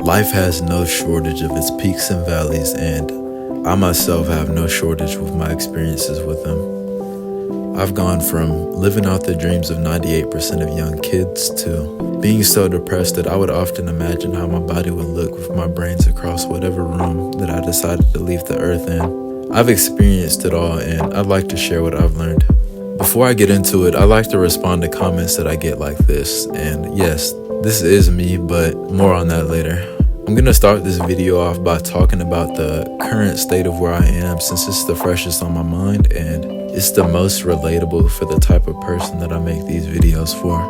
Life has no shortage of its peaks and valleys, and I myself have no shortage with my experiences with them. I've gone from living out the dreams of 98% of young kids to being so depressed that I would often imagine how my body would look with my brains across whatever room that I decided to leave the earth in. I've experienced it all, and I'd like to share what I've learned. Before I get into it, I'd like to respond to comments that I get like this, and yes, this is me, but more on that later. I'm gonna start this video off by talking about the current state of where I am, since it's the freshest on my mind and it's the most relatable for the type of person that I make these videos for.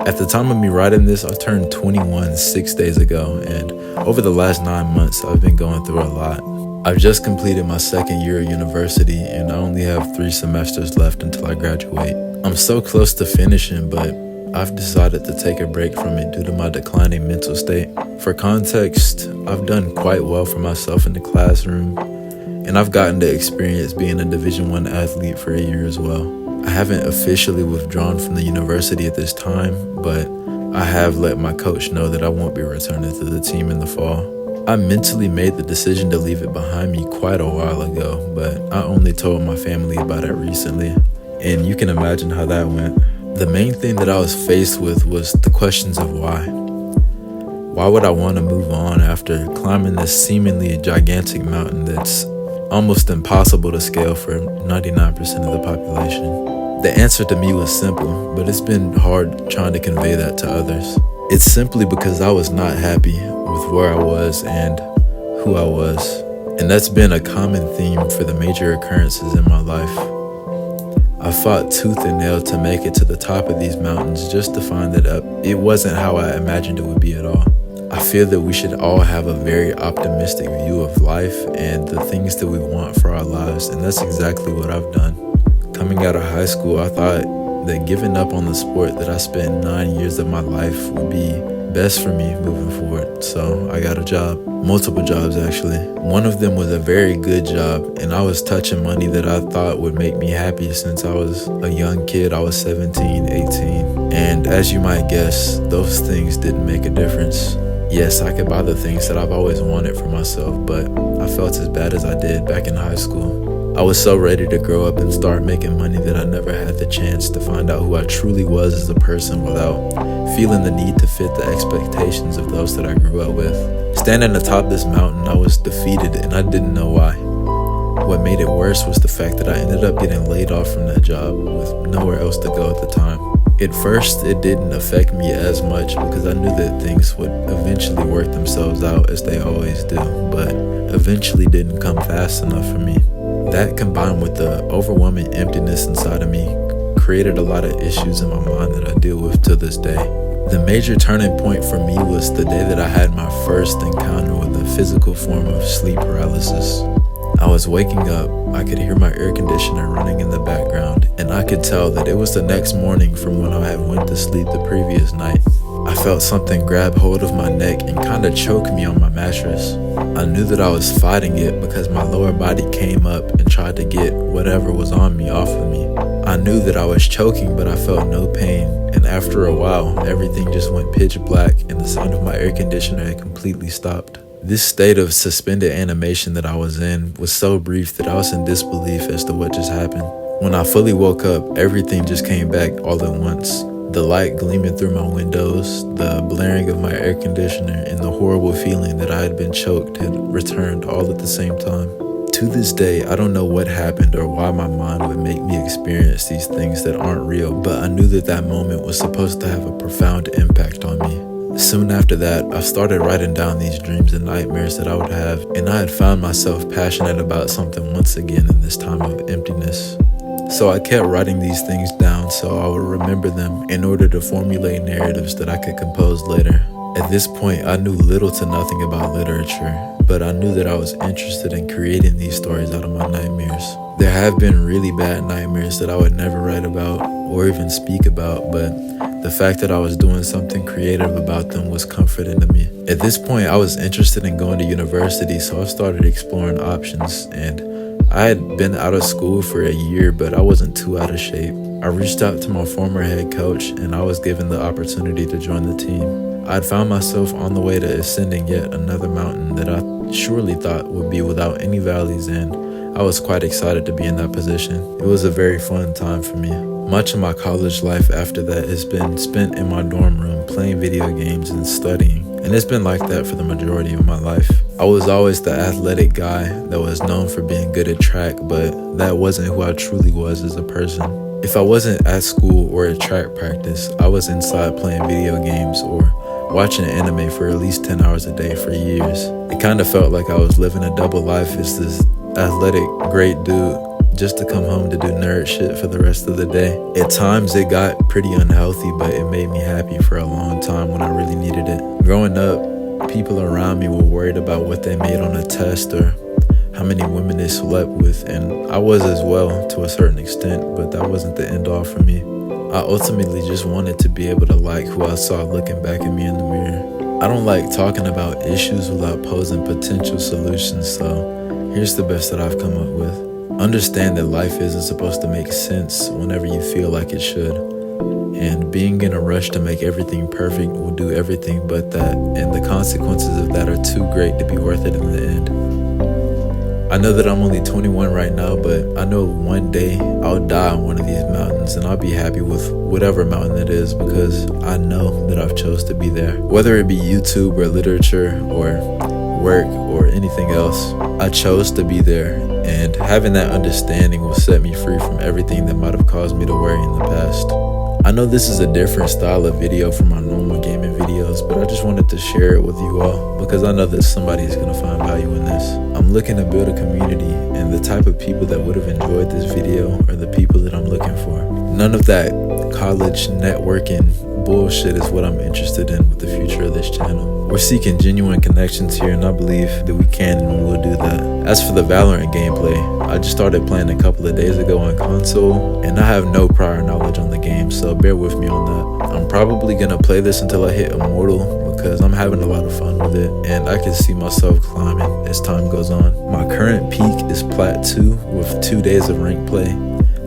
At the time of me writing this, I turned 21 6 days ago, and over the last 9 months, I've been going through a lot. I've just completed my second year of university, and I only have 3 semesters left until I graduate. I'm so close to finishing, but I've decided to take a break from it due to my declining mental state. For context, I've done quite well for myself in the classroom, and I've gotten to experience being a Division I athlete for a year as well. I haven't officially withdrawn from the university at this time, but I have let my coach know that I won't be returning to the team in the fall. I mentally made the decision to leave it behind me quite a while ago, but I only told my family about it recently, and you can imagine how that went. The main thing that I was faced with was the questions of why. Why would I want to move on after climbing this seemingly gigantic mountain that's almost impossible to scale for 99% of the population? The answer to me was simple, but it's been hard trying to convey that to others. It's simply because I was not happy with where I was and who I was. And that's been a common theme for the major occurrences in my life. I fought tooth and nail to make it to the top of these mountains just to find that it wasn't how I imagined it would be at all. I feel that we should all have a very optimistic view of life and the things that we want for our lives, and that's exactly what I've done. Coming out of high school, I thought that giving up on the sport that I spent 9 years of my life would be best for me moving forward. So I got a job, multiple jobs actually. One of them was a very good job, and I was touching money that I thought would make me happy since I was a young kid. I was 17, 18. And as you might guess, those things didn't make a difference. Yes, I could buy the things that I've always wanted for myself, but I felt as bad as I did back in high school. I was so ready to grow up and start making money that I never had the chance to find out who I truly was as a person without feeling the need to fit the expectations of those that I grew up with. Standing atop this mountain, I was defeated and I didn't know why. What made it worse was the fact that I ended up getting laid off from that job with nowhere else to go at the time. At first, it didn't affect me as much because I knew that things would eventually work themselves out as they always do, but eventually didn't come fast enough for me. That, combined with the overwhelming emptiness inside of me, created a lot of issues in my mind that I deal with to this day. The major turning point for me was the day that I had my first encounter with a physical form of sleep paralysis. I was waking up, I could hear my air conditioner running in the background, and I could tell that it was the next morning from when I had went to sleep the previous night. I felt something grab hold of my neck and kind of choke me on my mattress. I knew that I was fighting it because my lower body came up and tried to get whatever was on me off of me. I knew that I was choking, but I felt no pain, and after a while, everything just went pitch black and the sound of my air conditioner had completely stopped. This state of suspended animation that I was in was so brief that I was in disbelief as to what just happened. When I fully woke up, everything just came back all at once. The light gleaming through my windows, the blaring of my air conditioner, and the horrible feeling that I had been choked had returned all at the same time. To this day, I don't know what happened or why my mind would make me experience these things that aren't real, but I knew that that moment was supposed to have a profound impact on me. Soon after that, I started writing down these dreams and nightmares that I would have, and I had found myself passionate about something once again in this time of emptiness. So I kept writing these things down so I would remember them in order to formulate narratives that I could compose later. At this point, I knew little to nothing about literature, but I knew that I was interested in creating these stories out of my nightmares. There have been really bad nightmares that I would never write about or even speak about, but the fact that I was doing something creative about them was comforting to me. At this point, I was interested in going to university, so I started exploring options, and I had been out of school for a year, but I wasn't too out of shape. I reached out to my former head coach, and I was given the opportunity to join the team. I'd found myself on the way to ascending yet another mountain that I surely thought would be without any valleys, and I was quite excited to be in that position. It was a very fun time for me. Much of my college life after that has been spent in my dorm room playing video games and studying, and it's been like that for the majority of my life. I was always the athletic guy that was known for being good at track, but that wasn't who I truly was as a person. If I wasn't at school or at track practice, I was inside playing video games or watching anime for at least 10 hours a day for years. It kind of felt like I was living a double life as this athletic, great dude just to come home to do nerd shit for the rest of the day. At times it got pretty unhealthy, but it made me happy for a long time when I really needed it. Growing up, people around me were worried about what they made on a test or how many women they slept with, and I was as well to a certain extent, but that wasn't the end all for me. I ultimately just wanted to be able to like who I saw looking back at me in the mirror. I don't like talking about issues without posing potential solutions, so here's the best that I've come up with. Understand that life isn't supposed to make sense whenever you feel like it should. And being in a rush to make everything perfect will do everything but that, and the consequences of that are too great to be worth it in the end. I know that I'm only 21 right now, but I know one day I'll die on one of these mountains, and I'll be happy with whatever mountain it is because I know that I've chose to be there. Whether it be YouTube or literature or work or anything else, I chose to be there, and having that understanding will set me free from everything that might have caused me to worry in the past. I know this is a different style of video from my normal gaming videos, but I just wanted to share it with you all because I know that somebody is going to find value in this. I'm looking to build a community, and the type of people that would have enjoyed this video are the people that I'm looking for. None of that college networking bullshit is what I'm interested in with the future of this channel. We're seeking genuine connections here, and I believe that we can and will do that. As for the Valorant gameplay, I just started playing a couple of days ago on console, and I have no prior knowledge on the game, so bear with me on that. I'm probably gonna play this until I hit Immortal because I'm having a lot of fun with it, and I can see myself climbing as time goes on. My current peak is Plat 2 with 2 days of rank play,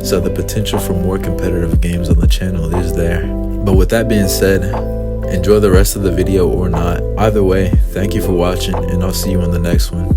so the potential for more competitive games on the channel is there. But with that being said, enjoy the rest of the video or not. Either way, thank you for watching, and I'll see you in the next one.